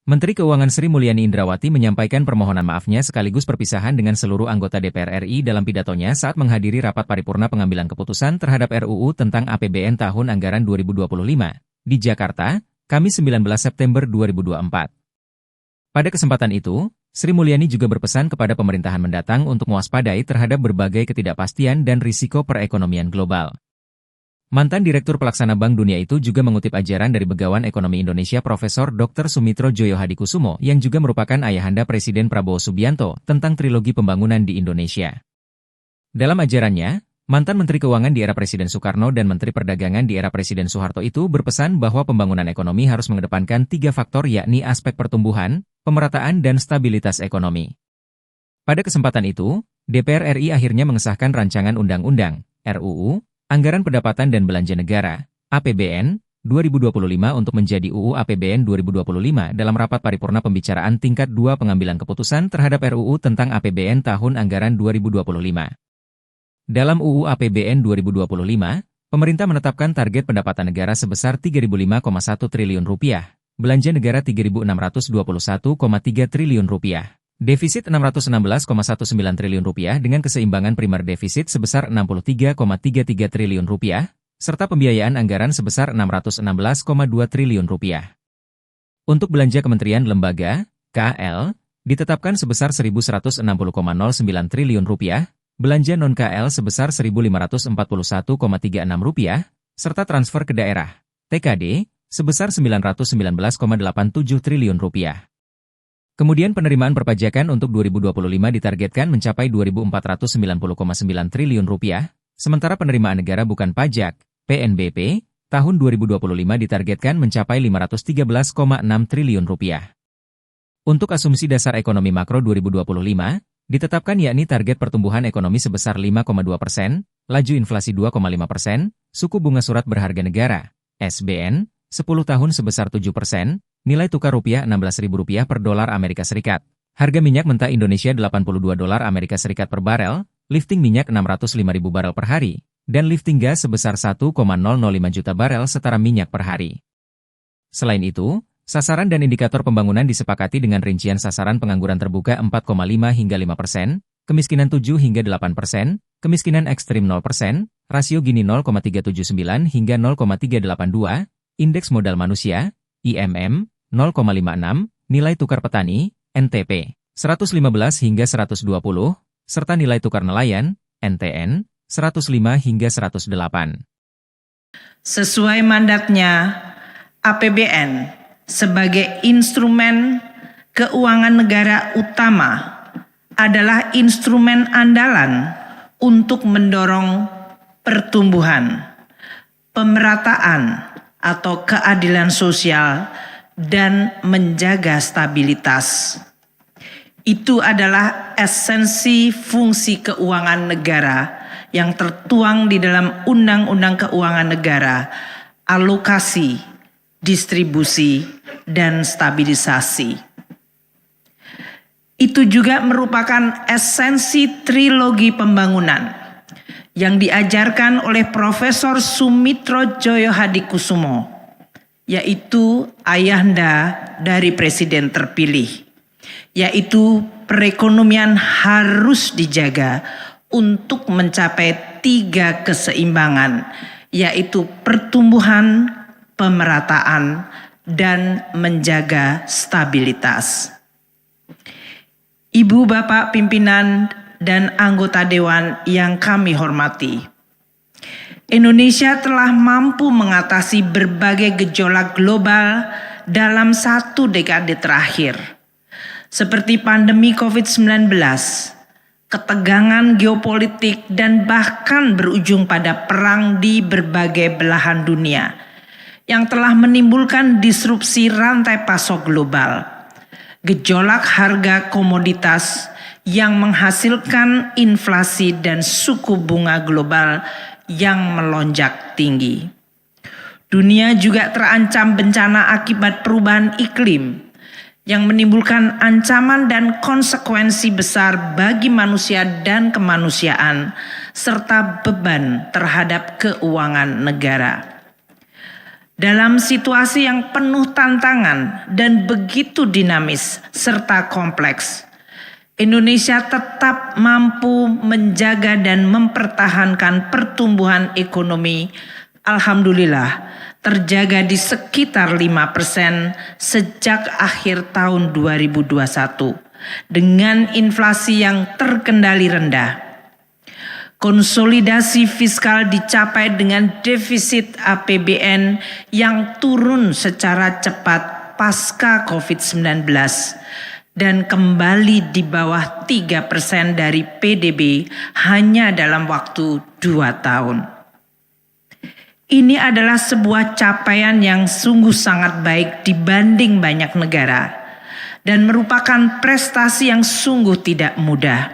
Menteri Keuangan Sri Mulyani Indrawati menyampaikan permohonan maafnya sekaligus perpisahan dengan seluruh anggota DPR RI dalam pidatonya saat menghadiri rapat paripurna pengambilan keputusan terhadap RUU tentang APBN tahun anggaran 2025 di Jakarta, Kamis 19 September 2024. Pada kesempatan itu, Sri Mulyani juga berpesan kepada pemerintahan mendatang untuk mewaspadai terhadap berbagai ketidakpastian dan risiko perekonomian global. Mantan Direktur Pelaksana Bank Dunia itu juga mengutip ajaran dari Begawan Ekonomi Indonesia Profesor Dr. Sumitro Joyo Hadikusumo yang juga merupakan ayahanda Presiden Prabowo Subianto tentang trilogi pembangunan di Indonesia. Dalam ajarannya, mantan Menteri Keuangan di era Presiden Soekarno dan Menteri Perdagangan di era Presiden Soeharto itu berpesan bahwa pembangunan ekonomi harus mengedepankan 3 faktor yakni aspek pertumbuhan, pemerataan dan stabilitas ekonomi. Pada kesempatan itu, DPR RI akhirnya mengesahkan rancangan undang-undang, RUU, Anggaran Pendapatan dan Belanja Negara, APBN, 2025 untuk menjadi UU APBN 2025 dalam rapat paripurna pembicaraan tingkat 2 pengambilan keputusan terhadap RUU tentang APBN tahun anggaran 2025. Dalam UU APBN 2025, pemerintah menetapkan target pendapatan negara sebesar Rp3.005,1 triliun, belanja negara Rp3.621,3 triliun, defisit Rp616,19 triliun dengan keseimbangan primer defisit sebesar Rp63,33 triliun, serta pembiayaan anggaran sebesar Rp616,2 triliun. Untuk belanja kementerian lembaga, KL, ditetapkan sebesar Rp1.160,09 triliun, belanja non-KL sebesar Rp1.541,36, serta transfer ke daerah, TKD, sebesar Rp919,87 triliun. Kemudian penerimaan perpajakan untuk 2025 ditargetkan mencapai Rp2.490,9 triliun, sementara penerimaan negara bukan pajak, PNBP, tahun 2025 ditargetkan mencapai Rp513,6 triliun. Untuk asumsi dasar ekonomi makro 2025, ditetapkan yakni target pertumbuhan ekonomi sebesar 5,2%, laju inflasi 2,5%, suku bunga surat berharga negara, SBN, 10 tahun sebesar 7%, nilai tukar rupiah Rp16.000 per dolar Amerika Serikat. Harga minyak mentah Indonesia $82 Amerika Serikat per barel, lifting minyak 605.000 barel per hari, dan lifting gas sebesar 1,005 juta barel setara minyak per hari. Selain itu, sasaran dan indikator pembangunan disepakati dengan rincian sasaran pengangguran terbuka 4,5 hingga 5%, kemiskinan 7 hingga 8%, kemiskinan ekstrim 0%, rasio Gini 0,379 hingga 0,382, indeks modal manusia, IMM, 0,56, nilai tukar petani, NTP, 115 hingga 120, serta nilai tukar nelayan, NTN, 105 hingga 108. Sesuai mandatnya, APBN sebagai instrumen keuangan negara utama adalah instrumen andalan untuk mendorong pertumbuhan, pemerataan, atau keadilan sosial, dan menjaga stabilitas. Itu adalah esensi fungsi keuangan negara yang tertuang di dalam Undang-Undang Keuangan Negara, alokasi, distribusi, dan stabilisasi. Itu juga merupakan esensi trilogi pembangunan yang diajarkan oleh Profesor Sumitro Joyo Hadikusumo, yaitu ayahanda dari Presiden terpilih, yaitu perekonomian harus dijaga untuk mencapai 3 keseimbangan, yaitu pertumbuhan, pemerataan, dan menjaga stabilitas. Ibu Bapak pimpinan dan anggota Dewan yang kami hormati, Indonesia telah mampu mengatasi berbagai gejolak global dalam 1 dekade terakhir, seperti pandemi COVID-19, ketegangan geopolitik, dan bahkan berujung pada perang di berbagai belahan dunia yang telah menimbulkan disrupsi rantai pasok global, gejolak harga komoditas yang menghasilkan inflasi dan suku bunga global yang melonjak tinggi. Dunia juga terancam bencana akibat perubahan iklim yang menimbulkan ancaman dan konsekuensi besar bagi manusia dan kemanusiaan, serta beban terhadap keuangan negara. Dalam situasi yang penuh tantangan dan begitu dinamis serta kompleks, Indonesia tetap mampu menjaga dan mempertahankan pertumbuhan ekonomi, alhamdulillah, terjaga di sekitar 5% sejak akhir tahun 2021 dengan inflasi yang terkendali rendah. Konsolidasi fiskal dicapai dengan defisit APBN yang turun secara cepat pasca COVID-19 dan kembali di bawah 3% dari PDB hanya dalam waktu 2 tahun. Ini adalah sebuah capaian yang sungguh sangat baik dibanding banyak negara dan merupakan prestasi yang sungguh tidak mudah.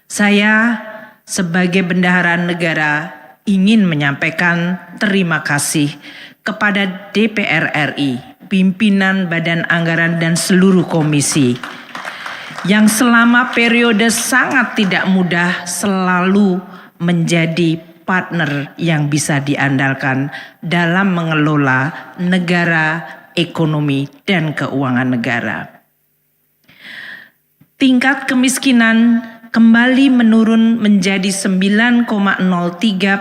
Saya sebagai bendahara negara ingin menyampaikan terima kasih kepada DPR RI, pimpinan Badan Anggaran dan seluruh komisi yang selama periode sangat tidak mudah selalu menjadi partner yang bisa diandalkan dalam mengelola negara, ekonomi, dan keuangan negara. Tingkat kemiskinan kembali menurun menjadi 9,03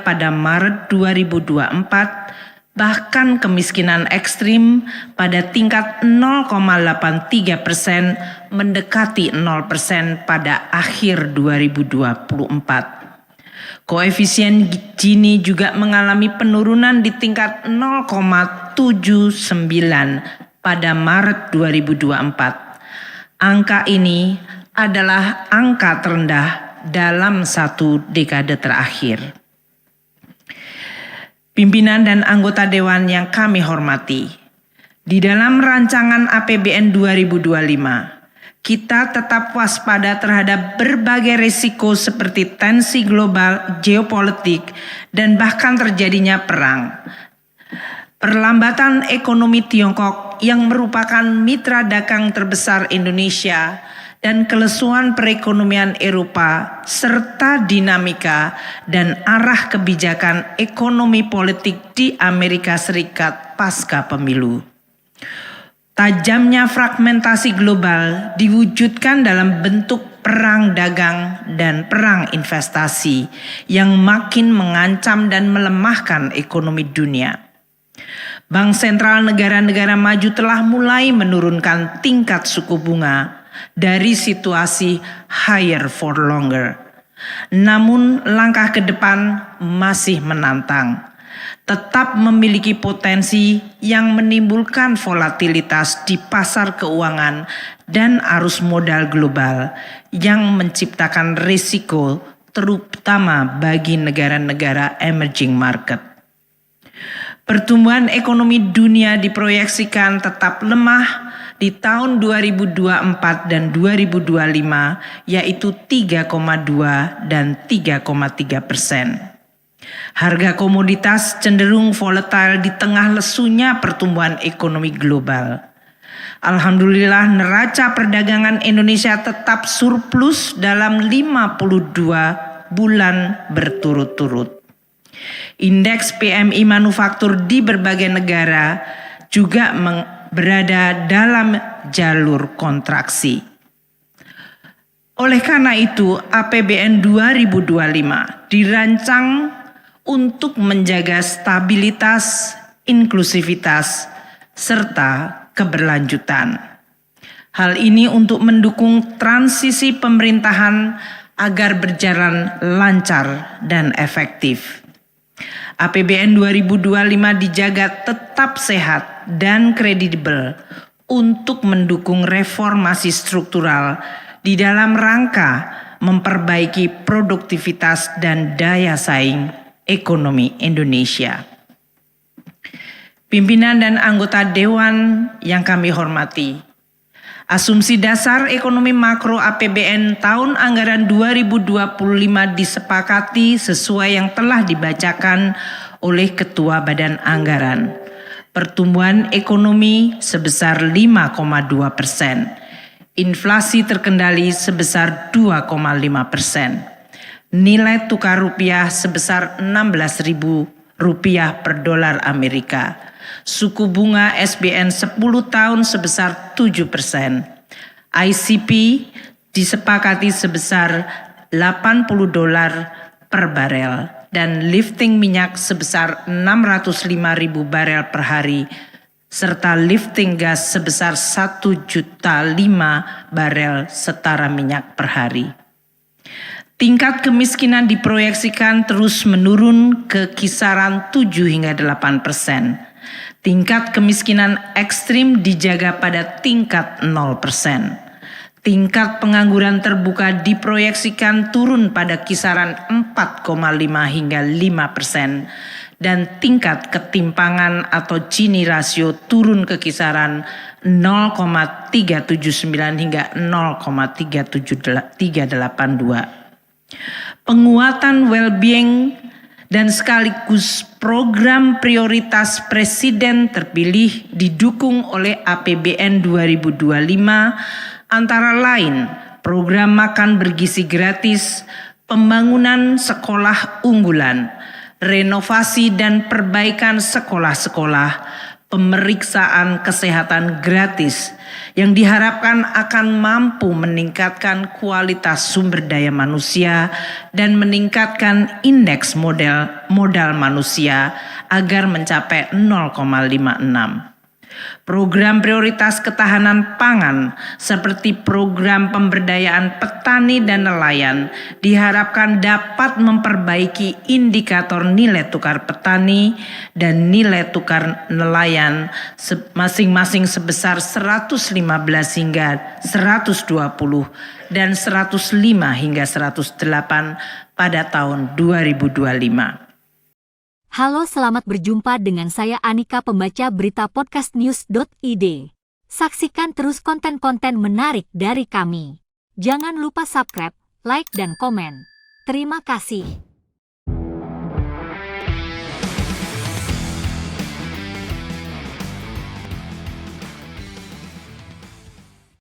pada Maret 2024, bahkan kemiskinan ekstrim pada tingkat 0,83% mendekati 0% pada akhir 2024. Koefisien Gini juga mengalami penurunan di tingkat 0,79 pada Maret 2024. Angka ini adalah angka terendah dalam 1 dekade terakhir. Pimpinan dan anggota Dewan yang kami hormati, di dalam rancangan APBN 2025, kita tetap waspada terhadap berbagai risiko seperti tensi global, geopolitik, dan bahkan terjadinya perang. Perlambatan ekonomi Tiongkok yang merupakan mitra dagang terbesar Indonesia dan kelesuan perekonomian Eropa serta dinamika dan arah kebijakan ekonomi politik di Amerika Serikat pasca pemilu. Tajamnya fragmentasi global diwujudkan dalam bentuk perang dagang dan perang investasi yang makin mengancam dan melemahkan ekonomi dunia. Bank sentral negara-negara maju telah mulai menurunkan tingkat suku bunga dari situasi higher for longer. Namun langkah ke depan masih menantang. Tetap memiliki potensi yang menimbulkan volatilitas di pasar keuangan dan arus modal global yang menciptakan risiko terutama bagi negara-negara emerging market. Pertumbuhan ekonomi dunia diproyeksikan tetap lemah di tahun 2024 dan 2025, yaitu 3,2 dan 3,3%. Harga komoditas cenderung volatile di tengah lesunya pertumbuhan ekonomi global. Alhamdulillah, neraca perdagangan Indonesia tetap surplus dalam 52 bulan berturut-turut. Indeks PMI manufaktur di berbagai negara juga berada dalam jalur kontraksi. Oleh karena itu, APBN 2025 dirancang untuk menjaga stabilitas, inklusivitas, serta keberlanjutan. Hal ini untuk mendukung transisi pemerintahan agar berjalan lancar dan efektif. APBN 2025 dijaga tetap sehat dan kredibel untuk mendukung reformasi struktural di dalam rangka memperbaiki produktivitas dan daya saing ekonomi Indonesia. Pimpinan dan anggota Dewan yang kami hormati, asumsi dasar ekonomi makro APBN tahun anggaran 2025 disepakati sesuai yang telah dibacakan oleh Ketua Badan Anggaran. Pertumbuhan ekonomi sebesar 5,2%. Inflasi terkendali sebesar 2,5%. Nilai tukar rupiah sebesar Rp16.000 per dolar Amerika. Suku bunga SBN 10 tahun sebesar 7%. ICP disepakati sebesar $80 per barel dan lifting minyak sebesar 605.000 barel per hari serta lifting gas sebesar 1,5 juta barel setara minyak per hari. Tingkat kemiskinan diproyeksikan terus menurun ke kisaran 7 hingga 8%. Tingkat kemiskinan ekstrim dijaga pada tingkat 0%. Tingkat pengangguran terbuka diproyeksikan turun pada kisaran 4,5 hingga 5%. Dan tingkat ketimpangan atau Gini rasio turun ke kisaran 0,379 hingga 0,382. Penguatan well-being dan sekaligus program prioritas Presiden terpilih didukung oleh APBN 2025 antara lain program makan bergizi gratis, pembangunan sekolah unggulan, renovasi dan perbaikan sekolah-sekolah, pemeriksaan kesehatan gratis yang diharapkan akan mampu meningkatkan kualitas sumber daya manusia dan meningkatkan indeks modal manusia agar mencapai 0,56. Program prioritas ketahanan pangan seperti program pemberdayaan petani dan nelayan diharapkan dapat memperbaiki indikator nilai tukar petani dan nilai tukar nelayan masing-masing sebesar 115 hingga 120 dan 105 hingga 108 pada tahun 2025. Halo, selamat berjumpa dengan saya Anika, pembaca berita podcastnews.id. Saksikan terus konten-konten menarik dari kami. Jangan lupa subscribe, like, dan komen. Terima kasih.